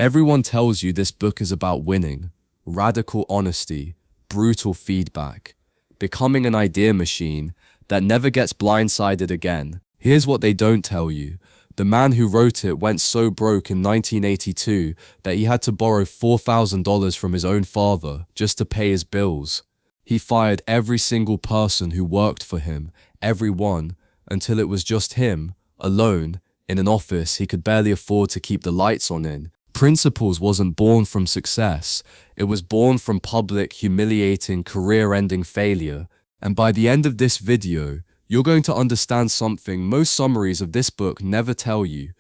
Everyone tells you this book is about winning, radical honesty, brutal feedback, becoming an idea machine that never gets blindsided again. Here's what they don't tell you. The man who wrote it went so broke in 1982 that he had to borrow $4,000 from his own father just to pay his bills. He fired every single person who worked for him, everyone, until it was just him, alone, in an office he could barely afford to keep the lights on in. Principles wasn't born from success, it was born from public, humiliating, career-ending failure. And by the end of this video, you're going to understand something most summaries of this book never tell you.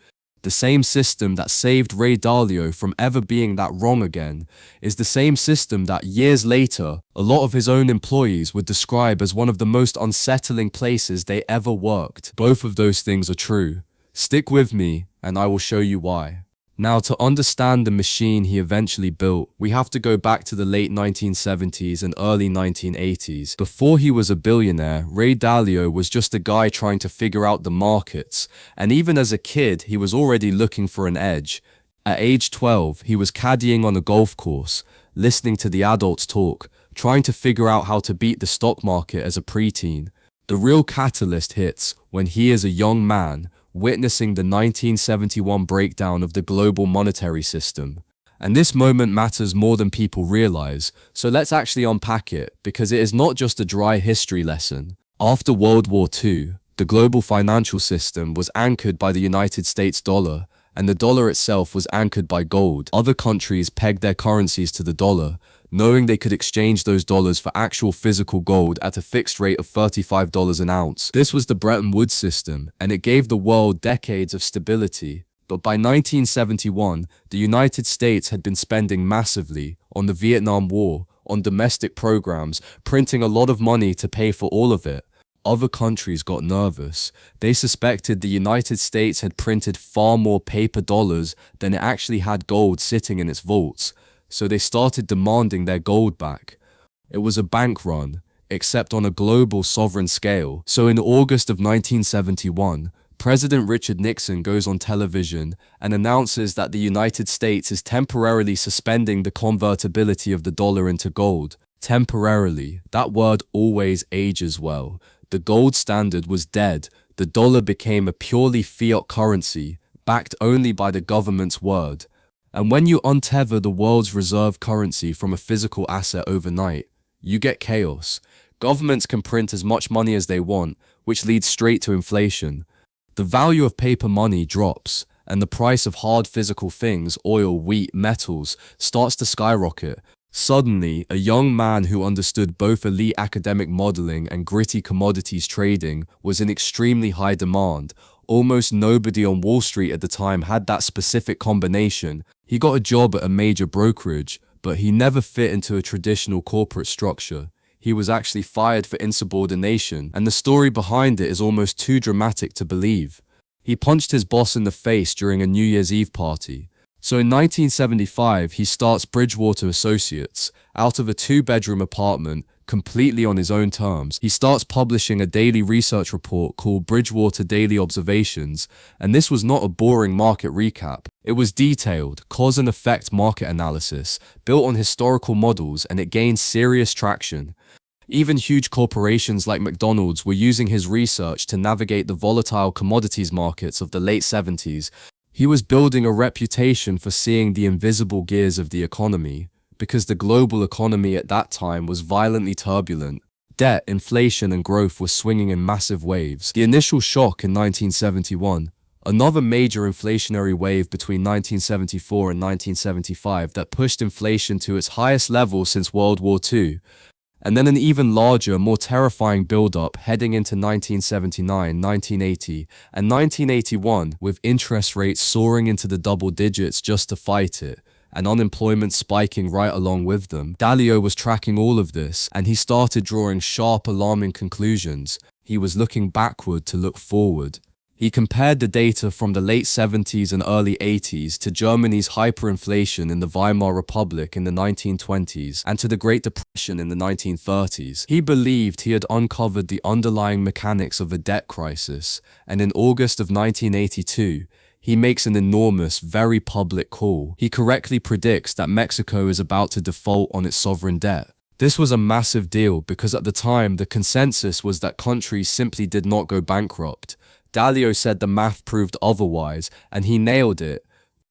The same system that saved Ray Dalio from ever being that wrong again is the same system that years later, a lot of his own employees would describe as one of the most unsettling places they ever worked. Both of those things are true. Stick with me and I will show you why. Now, to understand the machine he eventually built, we have to go back to the late 1970s and early 1980s. Before he was a billionaire, Ray Dalio was just a guy trying to figure out the markets, and even as a kid, he was already looking for an edge. At age 12, he was caddying on a golf course, listening to the adults talk, trying to figure out how to beat the stock market as a preteen. The real catalyst hits when he is a young man, witnessing the 1971 breakdown of the global monetary system. And this moment matters more than people realize, so let's actually unpack it, because it is not just a dry history lesson. After World War II, the global financial system was anchored by the United States dollar, and the dollar itself was anchored by gold. Other countries pegged their currencies to the dollar, knowing they could exchange those dollars for actual physical gold at a fixed rate of $35 an ounce. This was the Bretton Woods system, and it gave the world decades of stability. But by 1971, the United States had been spending massively on the Vietnam War, on domestic programs, printing a lot of money to pay for all of it. Other countries got nervous. They suspected the United States had printed far more paper dollars than it actually had gold sitting in its vaults. So they started demanding their gold back. It was a bank run, except on a global sovereign scale. So in August of 1971, President Richard Nixon goes on television and announces that the United States is temporarily suspending the convertibility of the dollar into gold. Temporarily, that word always ages well. The gold standard was dead. The dollar became a purely fiat currency, backed only by the government's word. And when you untether the world's reserve currency from a physical asset overnight, you get chaos. Governments can print as much money as they want, which leads straight to inflation. The value of paper money drops, and the price of hard physical things, oil, wheat, metals, starts to skyrocket. Suddenly, a young man who understood both elite academic modeling and gritty commodities trading was in extremely high demand. Almost nobody on Wall Street at the time had that specific combination. He got a job at a major brokerage, but he never fit into a traditional corporate structure. He was actually fired for insubordination, and the story behind it is almost too dramatic to believe. He punched his boss in the face during a New Year's Eve party. So in 1975, he starts Bridgewater Associates, out of a 2-bedroom apartment, completely on his own terms. He starts publishing a daily research report called Bridgewater Daily Observations, and this was not a boring market recap. It was detailed, cause and effect market analysis, built on historical models, and it gained serious traction. Even huge corporations like McDonald's were using his research to navigate the volatile commodities markets of the late 70s. He was building a reputation for seeing the invisible gears of the economy, because the global economy at that time was violently turbulent. Debt, inflation, and growth were swinging in massive waves. The initial shock in 1971, another major inflationary wave between 1974 and 1975 that pushed inflation to its highest level since World War II. And then an even larger, more terrifying build-up heading into 1979, 1980, and 1981, with interest rates soaring into the double digits just to fight it, and unemployment spiking right along with them. Dalio was tracking all of this, and he started drawing sharp, alarming conclusions. He was looking backward to look forward. He compared the data from the late 70s and early 80s to Germany's hyperinflation in the Weimar Republic in the 1920s and to the Great Depression in the 1930s. He believed he had uncovered the underlying mechanics of a debt crisis, and in August of 1982, he makes an enormous, very public call. He correctly predicts that Mexico is about to default on its sovereign debt. This was a massive deal because at the time, the consensus was that countries simply did not go bankrupt. Dalio said the math proved otherwise, and he nailed it.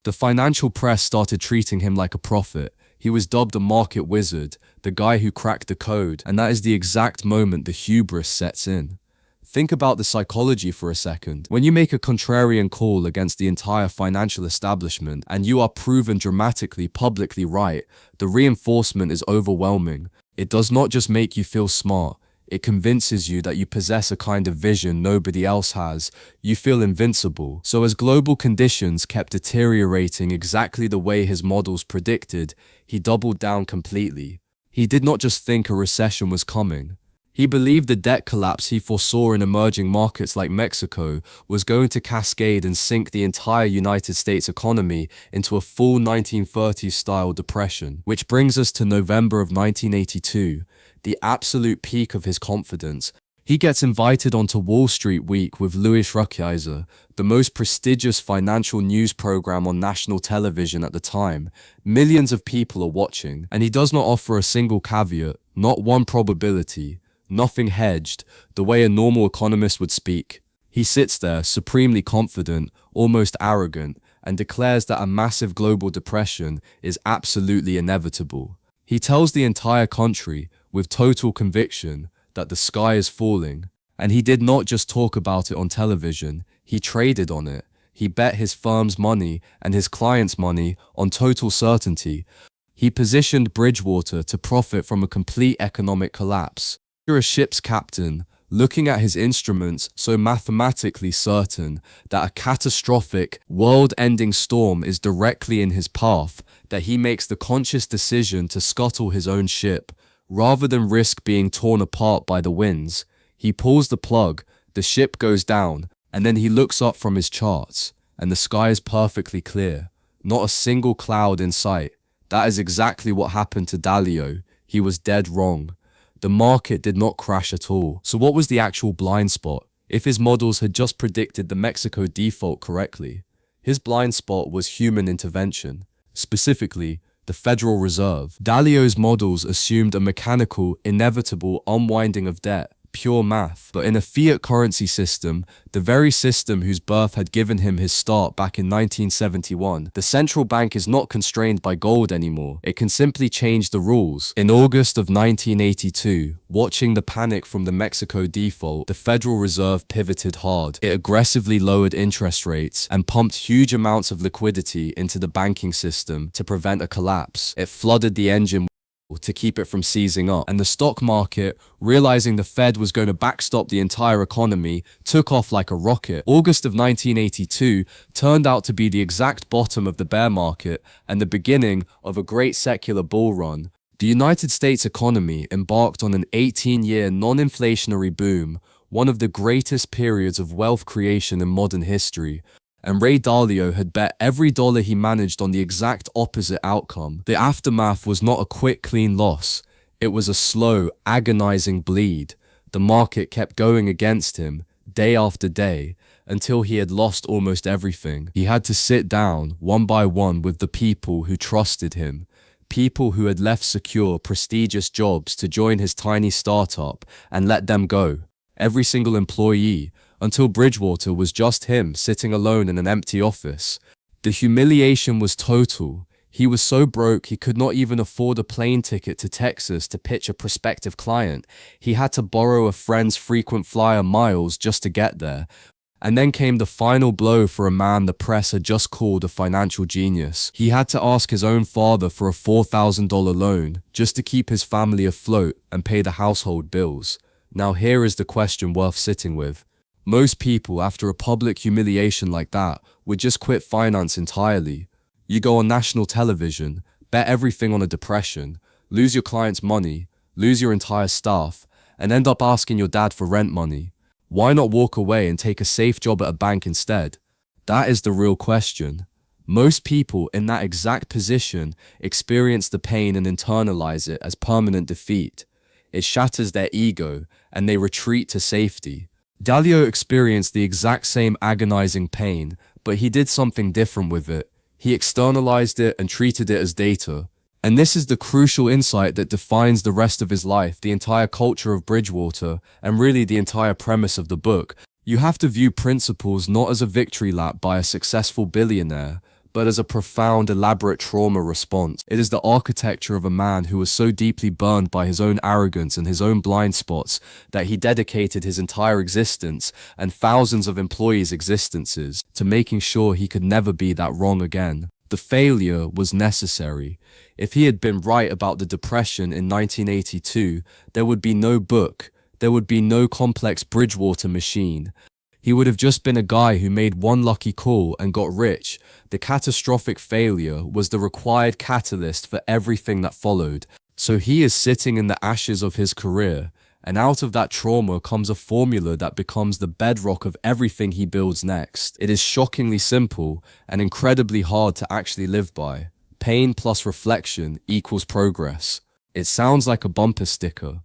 The financial press started treating him like a prophet. He was dubbed a market wizard, the guy who cracked the code, and that is the exact moment the hubris sets in. Think about the psychology for a second. When you make a contrarian call against the entire financial establishment and you are proven dramatically, publicly right, the reinforcement is overwhelming. It does not just make you feel smart, it convinces you that you possess a kind of vision nobody else has. You feel invincible. So as global conditions kept deteriorating exactly the way his models predicted, he doubled down completely. He did not just think a recession was coming. He believed the debt collapse he foresaw in emerging markets like Mexico was going to cascade and sink the entire United States economy into a full 1930s-style depression. Which brings us to November of 1982, the absolute peak of his confidence. He gets invited onto Wall Street Week with Louis Ruckeiser, the most prestigious financial news program on national television at the time. Millions of people are watching, and he does not offer a single caveat, not one probability. Nothing hedged, the way a normal economist would speak. He sits there, supremely confident, almost arrogant, and declares that a massive global depression is absolutely inevitable. He tells the entire country, with total conviction, that the sky is falling. And he did not just talk about it on television, he traded on it. He bet his firm's money and his clients' money on total certainty. He positioned Bridgewater to profit from a complete economic collapse. You're a ship's captain, looking at his instruments so mathematically certain that a catastrophic, world-ending storm is directly in his path, that he makes the conscious decision to scuttle his own ship. Rather than risk being torn apart by the winds, he pulls the plug, the ship goes down, and then he looks up from his charts, and the sky is perfectly clear. Not a single cloud in sight. That is exactly what happened to Dalio. He was dead wrong. The market did not crash at all. So what was the actual blind spot? If his models had just predicted the Mexico default correctly, his blind spot was human intervention, specifically the Federal Reserve. Dalio's models assumed a mechanical, inevitable unwinding of debt, pure math. But in a fiat currency system, the very system whose birth had given him his start back in 1971, the central bank is not constrained by gold anymore. It can simply change the rules. In August of 1982, watching the panic from the Mexico default, the Federal Reserve pivoted hard. It aggressively lowered interest rates and pumped huge amounts of liquidity into the banking system to prevent a collapse. It flooded the engine to keep it from seizing up, and the stock market, realizing the Fed was going to backstop the entire economy, took off like a rocket. August of 1982 turned out to be the exact bottom of the bear market and the beginning of a great secular bull run. The United States economy embarked on an 18-year non-inflationary boom, one of the greatest periods of wealth creation in modern history. And Ray Dalio had bet every dollar he managed on the exact opposite outcome. The aftermath was not a quick, clean loss. It was a slow, agonizing bleed. The market kept going against him, day after day, until he had lost almost everything. He had to sit down, one by one, with the people who trusted him. People who had left secure, prestigious jobs to join his tiny startup and let them go. Every single employee, until Bridgewater was just him sitting alone in an empty office. The humiliation was total. He was so broke he could not even afford a plane ticket to Texas to pitch a prospective client. He had to borrow a friend's frequent flyer miles just to get there. And then came the final blow for a man the press had just called a financial genius. He had to ask his own father for a $4,000 loan just to keep his family afloat and pay the household bills. Now here is the question worth sitting with. Most people, after a public humiliation like that, would just quit finance entirely. You go on national television, bet everything on a depression, lose your clients' money, lose your entire staff, and end up asking your dad for rent money. Why not walk away and take a safe job at a bank instead? That is the real question. Most people in that exact position experience the pain and internalize it as permanent defeat. It shatters their ego, and they retreat to safety. Dalio experienced the exact same agonizing pain, but he did something different with it. He externalized it and treated it as data. And this is the crucial insight that defines the rest of his life, the entire culture of Bridgewater, and really the entire premise of the book. You have to view principles not as a victory lap by a successful billionaire, but as a profound, elaborate trauma response. It is the architecture of a man who was so deeply burned by his own arrogance and his own blind spots that he dedicated his entire existence and thousands of employees' existences to making sure he could never be that wrong again. The failure was necessary. If he had been right about the Depression in 1982, there would be no book, there would be no complex Bridgewater machine. He would have just been a guy who made one lucky call and got rich. The catastrophic failure was the required catalyst for everything that followed. So he is sitting in the ashes of his career, and out of that trauma comes a formula that becomes the bedrock of everything he builds next. It is shockingly simple and incredibly hard to actually live by. Pain plus reflection equals progress. It sounds like a bumper sticker,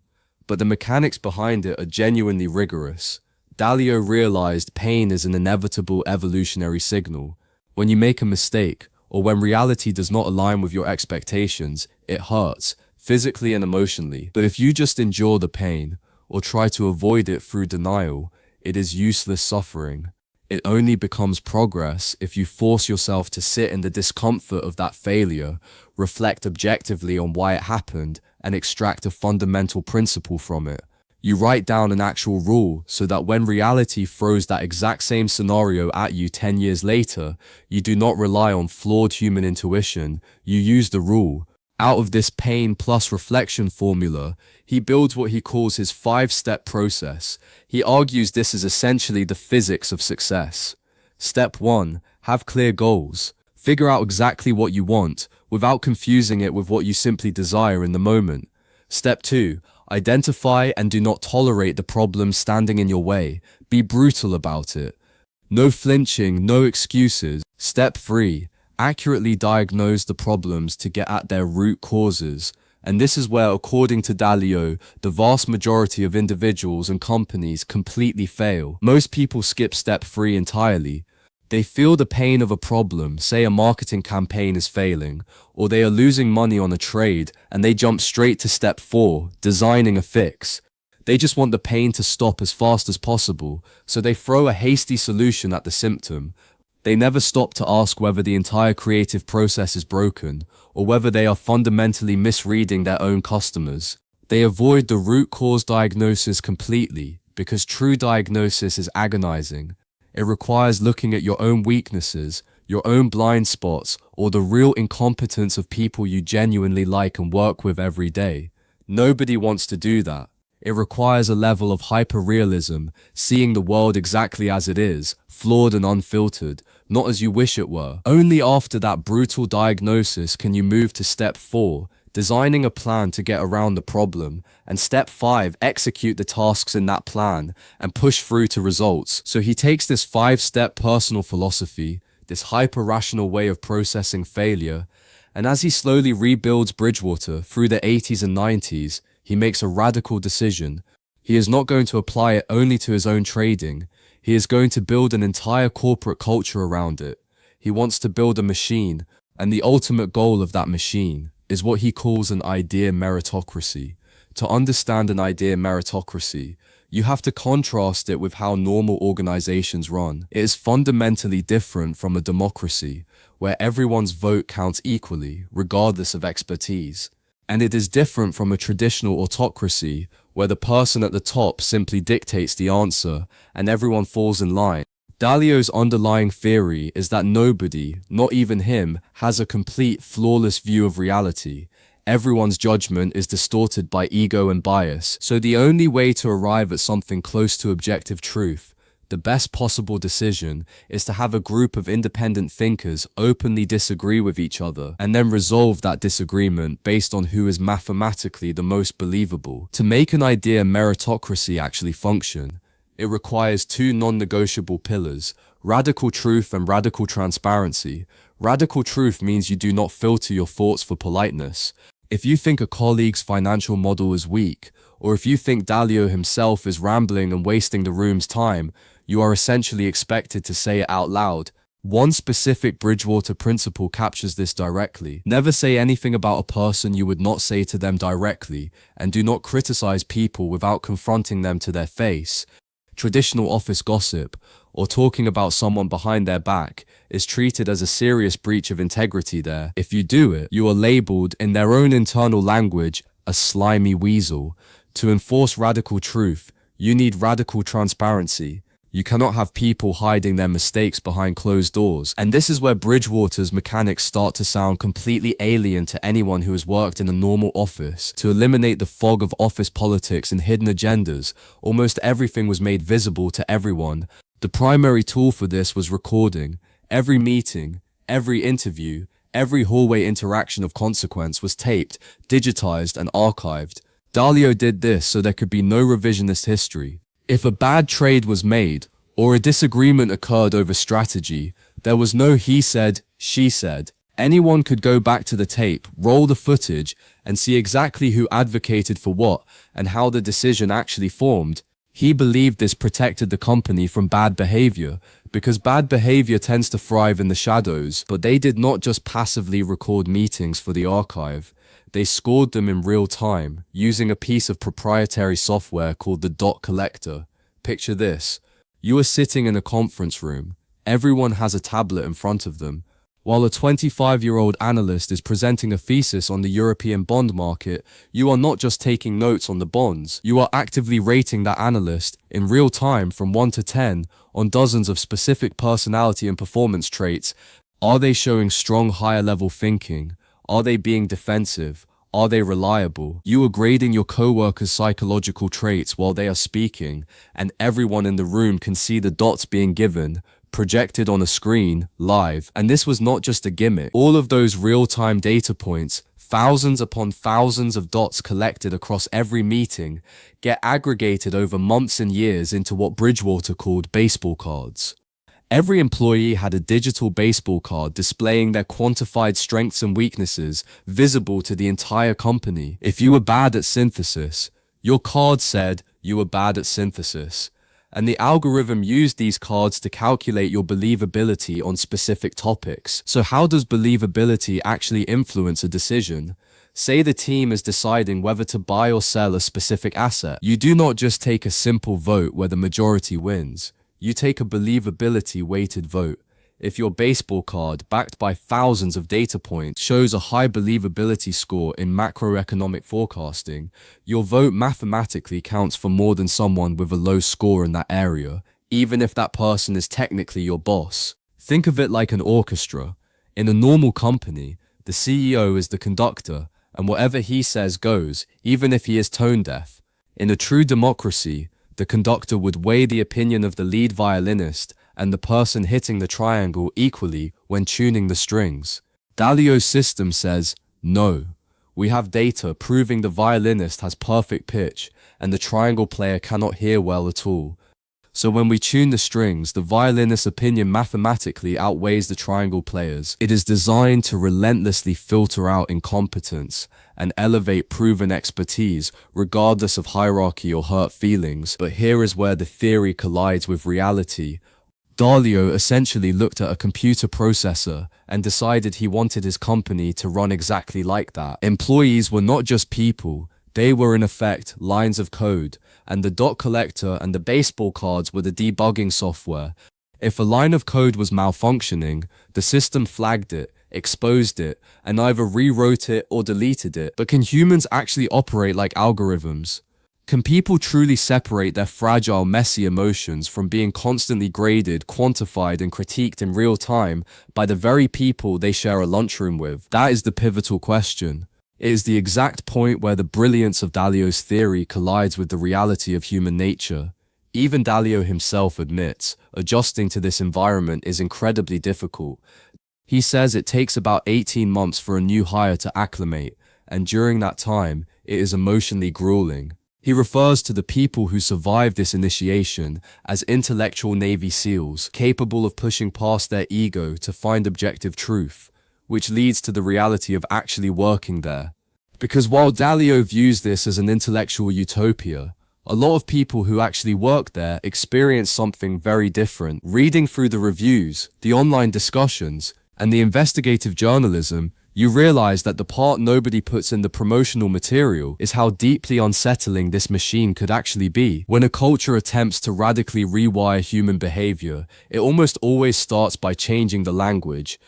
but the mechanics behind it are genuinely rigorous. Dalio realized pain is an inevitable evolutionary signal. When you make a mistake, or when reality does not align with your expectations, it hurts, physically and emotionally. But if you just endure the pain, or try to avoid it through denial, it is useless suffering. It only becomes progress if you force yourself to sit in the discomfort of that failure, reflect objectively on why it happened, and extract a fundamental principle from it. You write down an actual rule so that when reality throws that exact same scenario at you 10 years later, you do not rely on flawed human intuition, you use the rule. Out of this pain plus reflection formula, he builds what he calls his 5-step process. He argues this is essentially the physics of success. Step 1. Have clear goals. Figure out exactly what you want, without confusing it with what you simply desire in the moment. Step 2. Identify and do not tolerate the problem standing in your way. Be brutal about it. No flinching, no excuses. Step 3. Accurately diagnose the problems to get at their root causes. And this is where, according to Dalio, the vast majority of individuals and companies completely fail. Most people skip step 3 entirely. They feel the pain of a problem, say a marketing campaign is failing, or they are losing money on a trade, and they jump straight to step 4, designing a fix. They just want the pain to stop as fast as possible, so they throw a hasty solution at the symptom. They never stop to ask whether the entire creative process is broken, or whether they are fundamentally misreading their own customers. They avoid the root cause diagnosis completely, because true diagnosis is agonizing. It requires looking at your own weaknesses, your own blind spots, or the real incompetence of people you genuinely like and work with every day. Nobody wants to do that. It requires a level of hyper-realism, seeing the world exactly as it is, flawed and unfiltered, not as you wish it were. Only after that brutal diagnosis can you move to step 4, designing a plan to get around the problem, and step 5, execute the tasks in that plan and push through to results. So he takes this 5-step personal philosophy, this hyper-rational way of processing failure, and as he slowly rebuilds Bridgewater through the 80s and 90s, he makes a radical decision. He is not going to apply it only to his own trading. He is going to build an entire corporate culture around it. He wants to build a machine, and the ultimate goal of that machine is what he calls an idea meritocracy. To understand an idea meritocracy, you have to contrast it with how normal organizations run. It is fundamentally different from a democracy, where everyone's vote counts equally, regardless of expertise. And it is different from a traditional autocracy, where the person at the top simply dictates the answer and everyone falls in line. Dalio's underlying theory is that nobody, not even him, has a complete, flawless view of reality. Everyone's judgment is distorted by ego and bias, so the only way to arrive at something close to objective truth, the best possible decision, is to have a group of independent thinkers openly disagree with each other and then resolve that disagreement based on who is mathematically the most believable. To make an idea meritocracy actually function, it requires 2 non-negotiable pillars: radical truth and radical transparency. Radical truth means you do not filter your thoughts for politeness. If you think a colleague's financial model is weak, or if you think Dalio himself is rambling and wasting the room's time, you are essentially expected to say it out loud. One specific Bridgewater principle captures this directly. Never say anything about a person you would not say to them directly, and do not criticize people without confronting them to their face. Traditional office gossip, or talking about someone behind their back, is treated as a serious breach of integrity there. If you do it, you are labeled, in their own internal language, a slimy weasel. To enforce radical truth, you need radical transparency. You cannot have people hiding their mistakes behind closed doors. And this is where Bridgewater's mechanics start to sound completely alien to anyone who has worked in a normal office. To eliminate the fog of office politics and hidden agendas, almost everything was made visible to everyone. The primary tool for this was recording. Every meeting, every interview, every hallway interaction of consequence was taped, digitized, and archived. Dalio did this so there could be no revisionist history. If a bad trade was made, or a disagreement occurred over strategy, there was no he said, she said. Anyone could go back to the tape, roll the footage, and see exactly who advocated for what and how the decision actually formed. He believed this protected the company from bad behavior, because bad behavior tends to thrive in the shadows. But they did not just passively record meetings for the archive. They scored them in real time, using a piece of proprietary software called the dot collector. Picture this. You are sitting in a conference room. Everyone has a tablet in front of them. While a 25-year-old analyst is presenting a thesis on the European bond market, you are not just taking notes on the bonds. You are actively rating that analyst in real time from 1 to 10 on dozens of specific personality and performance traits. Are they showing strong higher-level thinking? Are they being defensive? Are they reliable? You are grading your coworkers' psychological traits while they are speaking, and everyone in the room can see the dots being given, projected on a screen, live. And this was not just a gimmick. All of those real-time data points, thousands upon thousands of dots collected across every meeting, get aggregated over months and years into what Bridgewater called baseball cards. Every employee had a digital baseball card displaying their quantified strengths and weaknesses, visible to the entire company. If you were bad at synthesis, your card said you were bad at synthesis. And the algorithm used these cards to calculate your believability on specific topics. So how does believability actually influence a decision? Say the team is deciding whether to buy or sell a specific asset. You do not just take a simple vote where the majority wins. You take a believability-weighted vote. If your baseball card, backed by thousands of data points, shows a high believability score in macroeconomic forecasting, your vote mathematically counts for more than someone with a low score in that area, even if that person is technically your boss. Think of it like an orchestra. In a normal company, the CEO is the conductor, and whatever he says goes, even if he is tone deaf. In a true democracy, the conductor would weigh the opinion of the lead violinist and the person hitting the triangle equally when tuning the strings. Dalio's system says, no. We have data proving the violinist has perfect pitch and the triangle player cannot hear well at all. So when we tune the strings, the violinist's opinion mathematically outweighs the triangle player's. It is designed to relentlessly filter out incompetence and elevate proven expertise, regardless of hierarchy or hurt feelings. But here is where the theory collides with reality. Dalio essentially looked at a computer processor and decided he wanted his company to run exactly like that. Employees were not just people. They were in effect lines of code, and the dot collector and the baseball cards were the debugging software. If a line of code was malfunctioning, the system flagged it, exposed it, and either rewrote it or deleted it. But can humans actually operate like algorithms? Can people truly separate their fragile, messy emotions from being constantly graded, quantified, and critiqued in real time by the very people they share a lunchroom with? That is the pivotal question. It is the exact point where the brilliance of Dalio's theory collides with the reality of human nature. Even Dalio himself admits, adjusting to this environment is incredibly difficult. He says it takes about 18 months for a new hire to acclimate, and during that time, it is emotionally grueling. He refers to the people who survive this initiation as intellectual Navy SEALs, capable of pushing past their ego to find objective truth, which leads to the reality of actually working there. Because while Dalio views this as an intellectual utopia, A lot of people who actually work there experience something very different. Reading through the reviews, the online discussions, and the investigative journalism, you realize that the part nobody puts in the promotional material is how deeply unsettling this machine could actually be. When a culture attempts to radically rewire human behavior, it almost always starts by changing the language.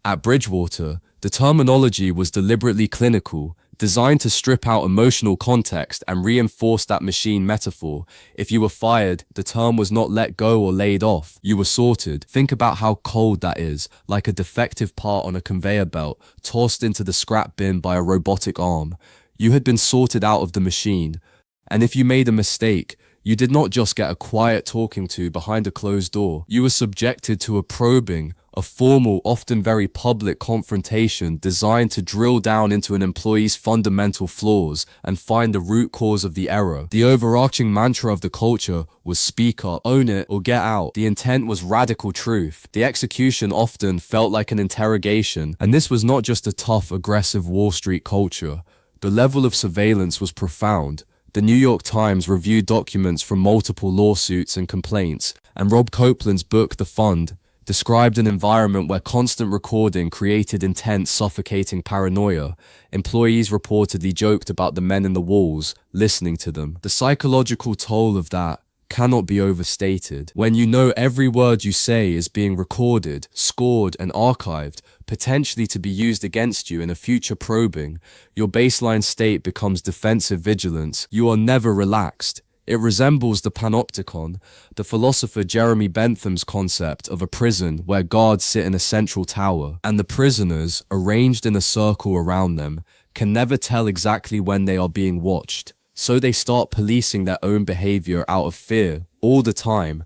At Bridgewater, the terminology was deliberately clinical, designed to strip out emotional context and reinforce that machine metaphor. If you were fired, the term was not let go or laid off. You were sorted. Think about how cold that is, like a defective part on a conveyor belt, tossed into the scrap bin by a robotic arm. You had been sorted out of the machine. And if you made a mistake, you did not just get a quiet talking to behind a closed door. You were subjected to a probing, a formal, often very public confrontation designed to drill down into an employee's fundamental flaws and find the root cause of the error. The overarching mantra of the culture was speak up, own it, or get out. The intent was radical truth. The execution often felt like an interrogation, and this was not just a tough, aggressive Wall Street culture. The level of surveillance was profound. The New York Times reviewed documents from multiple lawsuits and complaints, and Rob Copeland's book, The Fund, described an environment where constant recording created intense, suffocating paranoia. Employees reportedly joked about the men in the walls, listening to them. The psychological toll of that cannot be overstated. When you know every word you say is being recorded, scored, and archived, potentially to be used against you in a future probing, your baseline state becomes defensive vigilance. You are never relaxed. It resembles the panopticon, the philosopher Jeremy Bentham's concept of a prison where guards sit in a central tower, and the prisoners, arranged in a circle around them, can never tell exactly when they are being watched. So they start policing their own behavior out of fear, all the time.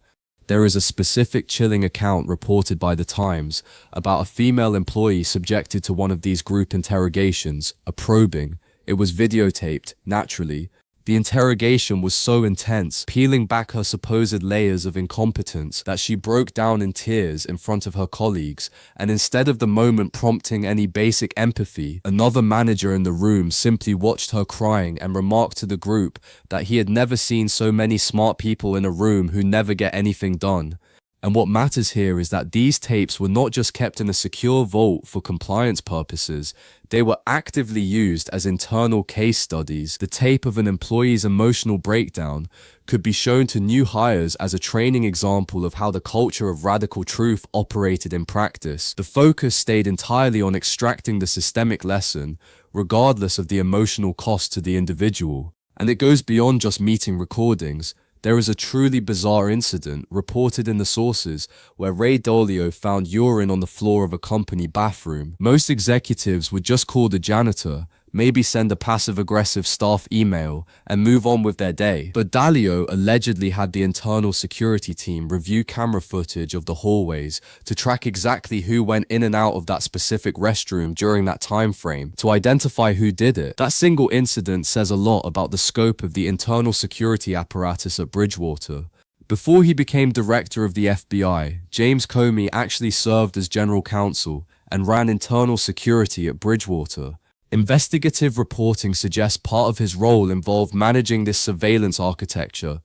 There is a specific chilling account reported by the Times about a female employee subjected to one of these group interrogations, a probing. It was videotaped, naturally. The interrogation was so intense, peeling back her supposed layers of incompetence, that she broke down in tears in front of her colleagues, and instead of the moment prompting any basic empathy, another manager in the room simply watched her crying and remarked to the group that he had never seen so many smart people in a room who never get anything done. And what matters here is that these tapes were not just kept in a secure vault for compliance purposes, they were actively used as internal case studies. The tape of an employee's emotional breakdown could be shown to new hires as a training example of how the culture of radical truth operated in practice. The focus stayed entirely on extracting the systemic lesson, regardless of the emotional cost to the individual. And it goes beyond just meeting recordings. There is a truly bizarre incident reported in the sources where Ray Dalio found urine on the floor of a company bathroom. Most executives would just call the janitor, maybe send a passive-aggressive staff email, and move on with their day. But Dalio allegedly had the internal security team review camera footage of the hallways to track exactly who went in and out of that specific restroom during that time frame, to identify who did it. That single incident says a lot about the scope of the internal security apparatus at Bridgewater. Before he became director of the FBI, James Comey actually served as general counsel and ran internal security at Bridgewater. Investigative reporting suggests part of his role involved managing this surveillance architecture,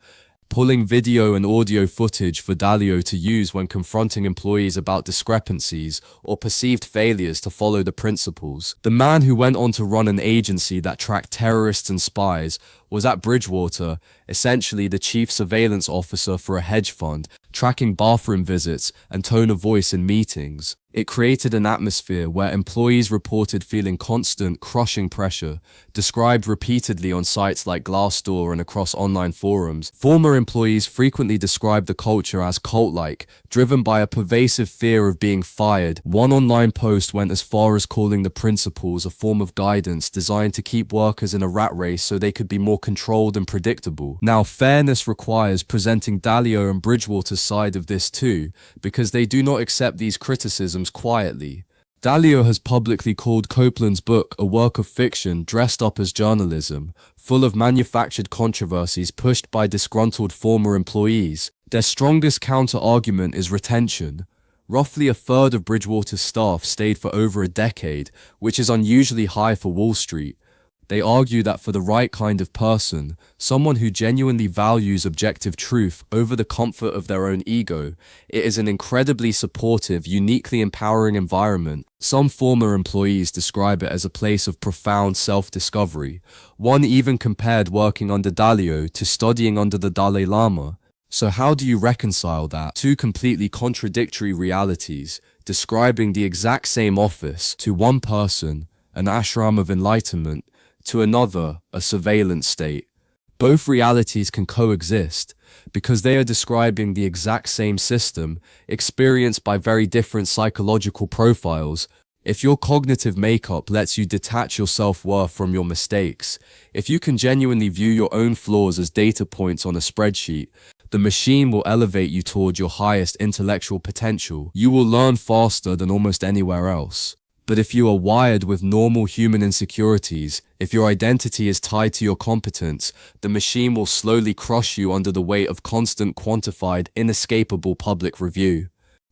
pulling video and audio footage for Dalio to use when confronting employees about discrepancies or perceived failures to follow the principles. The man who went on to run an agency that tracked terrorists and spies was at Bridgewater, essentially the chief surveillance officer for a hedge fund, tracking bathroom visits and tone of voice in meetings. It created an atmosphere where employees reported feeling constant, crushing pressure, described repeatedly on sites like Glassdoor and across online forums. Former employees frequently described the culture as cult-like, driven by a pervasive fear of being fired. One online post went as far as calling the principles a form of guidance designed to keep workers in a rat race so they could be more controlled and predictable. Now, fairness requires presenting Dalio and Bridgewater's side of this too, because they do not accept these criticisms quietly. Dalio has publicly called Copeland's book a work of fiction dressed up as journalism, full of manufactured controversies pushed by disgruntled former employees. Their strongest counter-argument is retention. Roughly a third of Bridgewater's staff stayed for over a decade, which is unusually high for Wall Street. They argue that for the right kind of person, someone who genuinely values objective truth over the comfort of their own ego, it is an incredibly supportive, uniquely empowering environment. Some former employees describe it as a place of profound self-discovery. One even compared working under Dalio to studying under the Dalai Lama. So how do you reconcile that? Two completely contradictory realities, describing the exact same office to one person, an ashram of enlightenment, to another, a surveillance state. Both realities can coexist because they are describing the exact same system experienced by very different psychological profiles. If your cognitive makeup lets you detach your self-worth from your mistakes, if you can genuinely view your own flaws as data points on a spreadsheet, the machine will elevate you toward your highest intellectual potential. You will learn faster than almost anywhere else. But if you are wired with normal human insecurities, if your identity is tied to your competence, the machine will slowly crush you under the weight of constant, quantified, inescapable public review.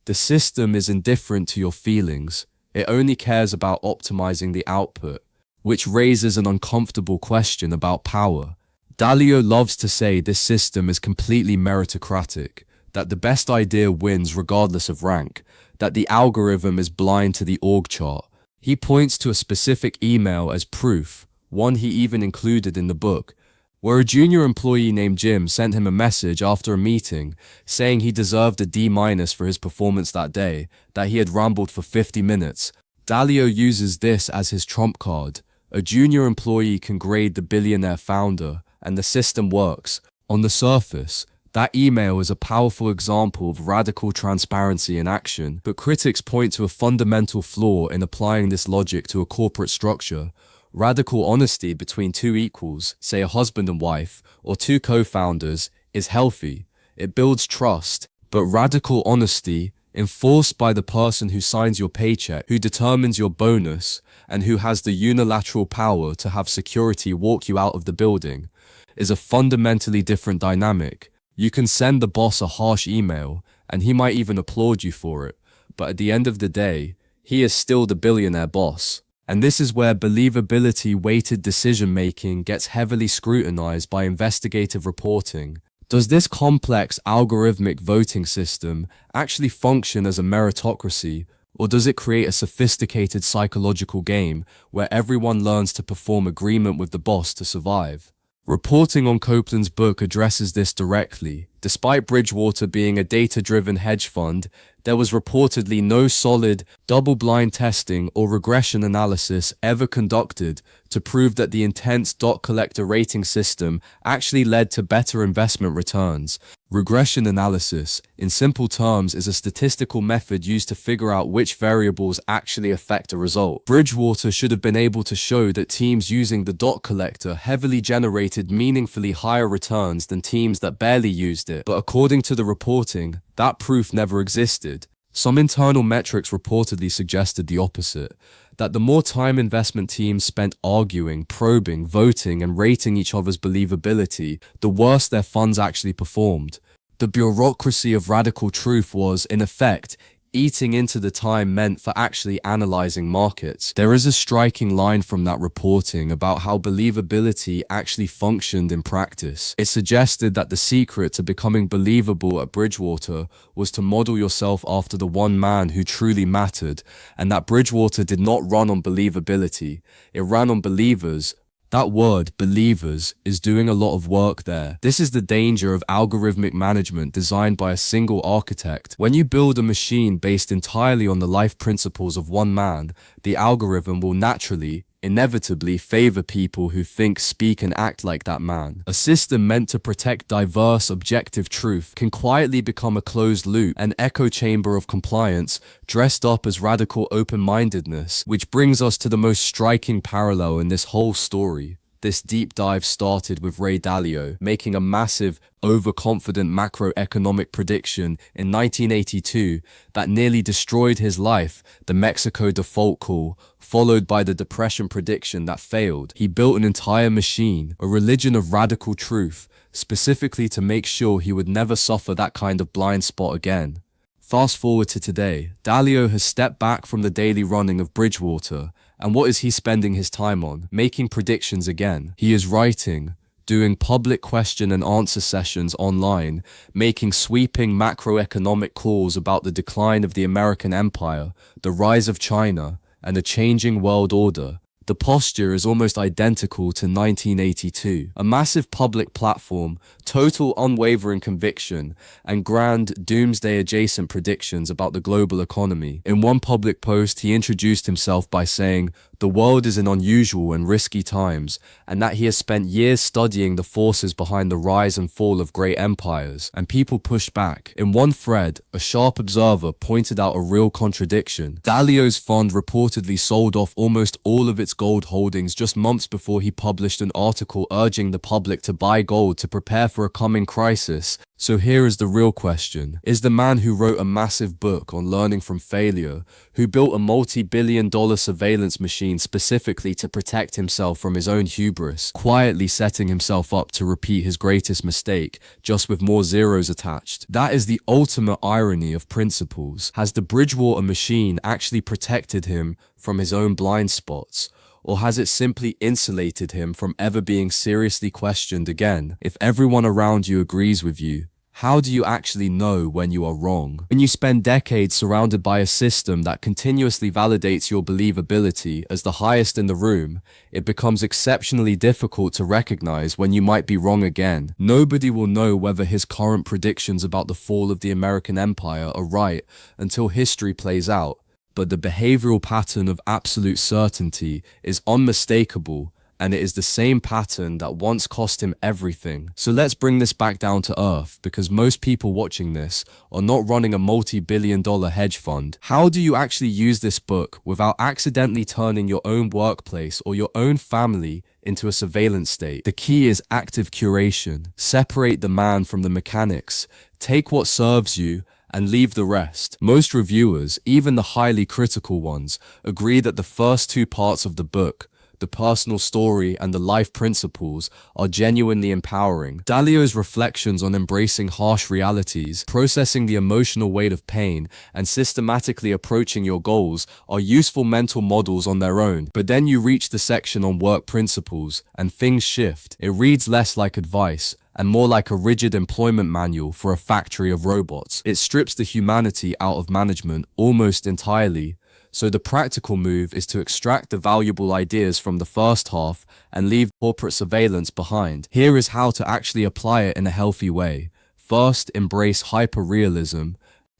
The system is indifferent to your feelings. It only cares about optimizing the output, which raises an uncomfortable question about power. Dalio loves to say this system is completely meritocratic, that the best idea wins regardless of rank, that the algorithm is blind to the org chart. He points to a specific email as proof, one he even included in the book, where a junior employee named Jim sent him a message after a meeting saying he deserved a D- for his performance that day, that he had rambled for 50 minutes. Dalio uses this as his trump card. A junior employee can grade the billionaire founder, and the system works. On the surface, that email is a powerful example of radical transparency in action, but critics point to a fundamental flaw in applying this logic to a corporate structure. Radical honesty between two equals, say a husband and wife, or two co-founders, is healthy. It builds trust, but radical honesty, enforced by the person who signs your paycheck, who determines your bonus, and who has the unilateral power to have security walk you out of the building, is a fundamentally different dynamic. You can send the boss a harsh email, and he might even applaud you for it, but at the end of the day, he is still the billionaire boss. And this is where believability-weighted decision-making gets heavily scrutinized by investigative reporting. Does this complex algorithmic voting system actually function as a meritocracy, or does it create a sophisticated psychological game where everyone learns to perform agreement with the boss to survive? Reporting on Copeland's book addresses this directly. Despite Bridgewater being a data-driven hedge fund, there was reportedly no solid, double-blind testing or regression analysis ever conducted to prove that the intense dot collector rating system actually led to better investment returns. Regression analysis, in simple terms, is a statistical method used to figure out which variables actually affect a result. Bridgewater should have been able to show that teams using the dot collector heavily generated meaningfully higher returns than teams that barely used it, but according to the reporting, that proof never existed. Some internal metrics reportedly suggested the opposite, that the more time investment teams spent arguing, probing, voting, and rating each other's believability, the worse their funds actually performed. The bureaucracy of radical truth was, in effect, eating into the time meant for actually analyzing markets. There is a striking line from that reporting about how believability actually functioned in practice. It suggested that the secret to becoming believable at Bridgewater was to model yourself after the one man who truly mattered, and that Bridgewater did not run on believability. It ran on believers. That word, believers, is doing a lot of work there. This is the danger of algorithmic management designed by a single architect. When you build a machine based entirely on the life principles of one man, the algorithm will naturally, inevitably favor people who think, speak, and act like that man. A system meant to protect diverse, objective truth can quietly become a closed loop, an echo chamber of compliance, dressed up as radical open-mindedness, which brings us to the most striking parallel in this whole story. This deep dive started with Ray Dalio making a massive, overconfident macroeconomic prediction in 1982 that nearly destroyed his life, the Mexico default call, followed by the depression prediction that failed. He built an entire machine, a religion of radical truth, specifically to make sure he would never suffer that kind of blind spot again. Fast forward to today, Dalio has stepped back from the daily running of Bridgewater, And what is he spending his time on? Making predictions again. He is writing, doing public question and answer sessions online, making sweeping macroeconomic calls about the decline of the American empire, the rise of China, and a changing world order. The posture is almost identical to 1982. A massive public platform, total unwavering conviction, and grand doomsday-adjacent predictions about the global economy. In one public post, he introduced himself by saying, "The world is in unusual and risky times, and that he has spent years studying the forces behind the rise and fall of great empires," and people pushed back. In one thread, a sharp observer pointed out a real contradiction. Dalio's fund reportedly sold off almost all of its gold holdings just months before he published an article urging the public to buy gold to prepare for a coming crisis. So here is the real question. Is the man who wrote a massive book on learning from failure, who built a multi-billion-dollar surveillance machine specifically to protect himself from his own hubris, quietly setting himself up to repeat his greatest mistake, just with more zeros attached? That is the ultimate irony of principles. Has the Bridgewater machine actually protected him from his own blind spots? Or has it simply insulated him from ever being seriously questioned again? If everyone around you agrees with you, how do you actually know when you are wrong? When you spend decades surrounded by a system that continuously validates your believability as the highest in the room, it becomes exceptionally difficult to recognize when you might be wrong again. Nobody will know whether his current predictions about the fall of the American empire are right until history plays out. But the behavioral pattern of absolute certainty is unmistakable, and it is the same pattern that once cost him everything. So let's bring this back down to earth, because most people watching this are not running a multi-billion-dollar hedge fund. How do you actually use this book without accidentally turning your own workplace or your own family into a surveillance state? The key is active curation. Separate the man from the mechanics. Take what serves you and leave the rest. Most reviewers, even the highly critical ones, agree that the first two parts of the book, the personal story and the life principles, are genuinely empowering. Dalio's reflections on embracing harsh realities, processing the emotional weight of pain, and systematically approaching your goals are useful mental models on their own. But then you reach the section on work principles, and things shift. It reads less like advice and more like a rigid employment manual for a factory of robots. It strips the humanity out of management almost entirely. So the practical move is to extract the valuable ideas from the first half and leave corporate surveillance behind. Here is how to actually apply it in a healthy way. First, embrace hyper-realism.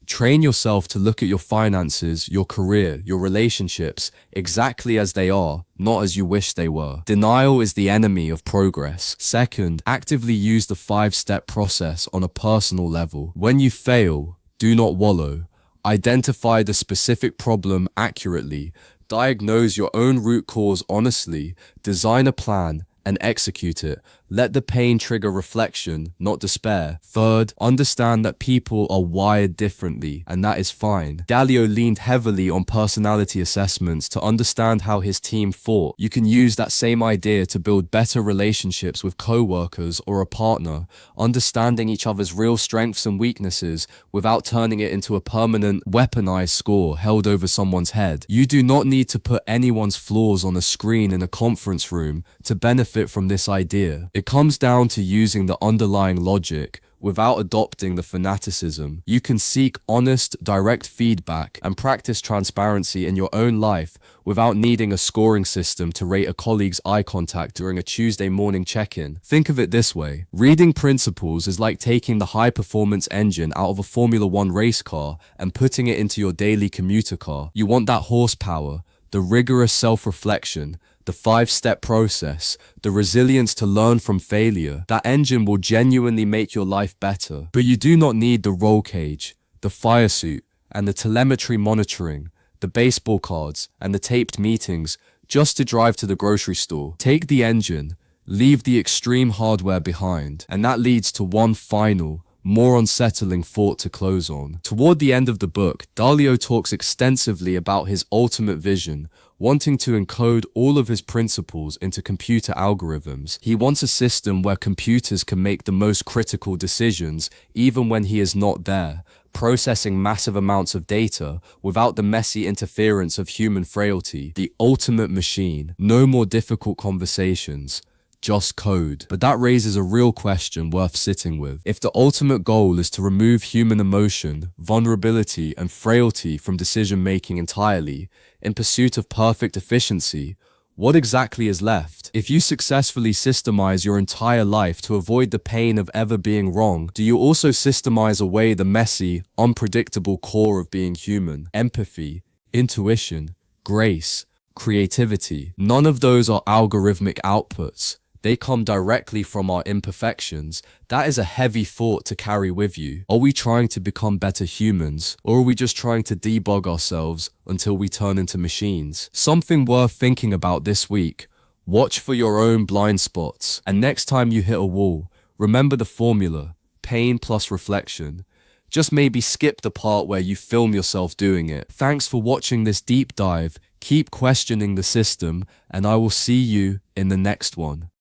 Train yourself to look at your finances, your career, your relationships exactly as they are, not as you wish they were. Denial is the enemy of progress. Second, actively use the 5-step process on a personal level. When you fail, do not wallow. Identify the specific problem accurately. Diagnose your own root cause honestly. Design a plan and execute it. Let the pain trigger reflection, not despair. Third, understand that people are wired differently, and that is fine. Dalio leaned heavily on personality assessments to understand how his team thought. You can use that same idea to build better relationships with co-workers or a partner, understanding each other's real strengths and weaknesses without turning it into a permanent, weaponized score held over someone's head. You do not need to put anyone's flaws on a screen in a conference room to benefit from this idea. It comes down to using the underlying logic without adopting the fanaticism. You can seek honest, direct feedback and practice transparency in your own life without needing a scoring system to rate a colleague's eye contact during a Tuesday morning check-in. Think of it this way. Reading principles is like taking the high-performance engine out of a Formula One race car and putting it into your daily commuter car. You want that horsepower, the rigorous self-reflection, the 5-step process, the resilience to learn from failure. That engine will genuinely make your life better. But you do not need the roll cage, the fire suit, and the telemetry monitoring, the baseball cards, and the taped meetings just to drive to the grocery store. Take the engine, leave the extreme hardware behind, and that leads to one final, more unsettling thought to close on. Toward the end of the book, Dalio talks extensively about his ultimate vision, wanting to encode all of his principles into computer algorithms. He wants a system where computers can make the most critical decisions even when he is not there, processing massive amounts of data without the messy interference of human frailty. The ultimate machine. No more difficult conversations, just code. But that raises a real question worth sitting with. If the ultimate goal is to remove human emotion, vulnerability, and frailty from decision-making entirely, in pursuit of perfect efficiency, what exactly is left? If you successfully systemize your entire life to avoid the pain of ever being wrong, do you also systemize away the messy, unpredictable core of being human? Empathy, intuition, grace, creativity. None of those are algorithmic outputs. They come directly from our imperfections. That is a heavy thought to carry with you. Are we trying to become better humans, or are we just trying to debug ourselves until we turn into machines? Something worth thinking about this week. Watch for your own blind spots. And next time you hit a wall, remember the formula: pain plus reflection. Just maybe skip the part where you film yourself doing it. Thanks for watching this deep dive. Keep questioning the system, and I will see you in the next one.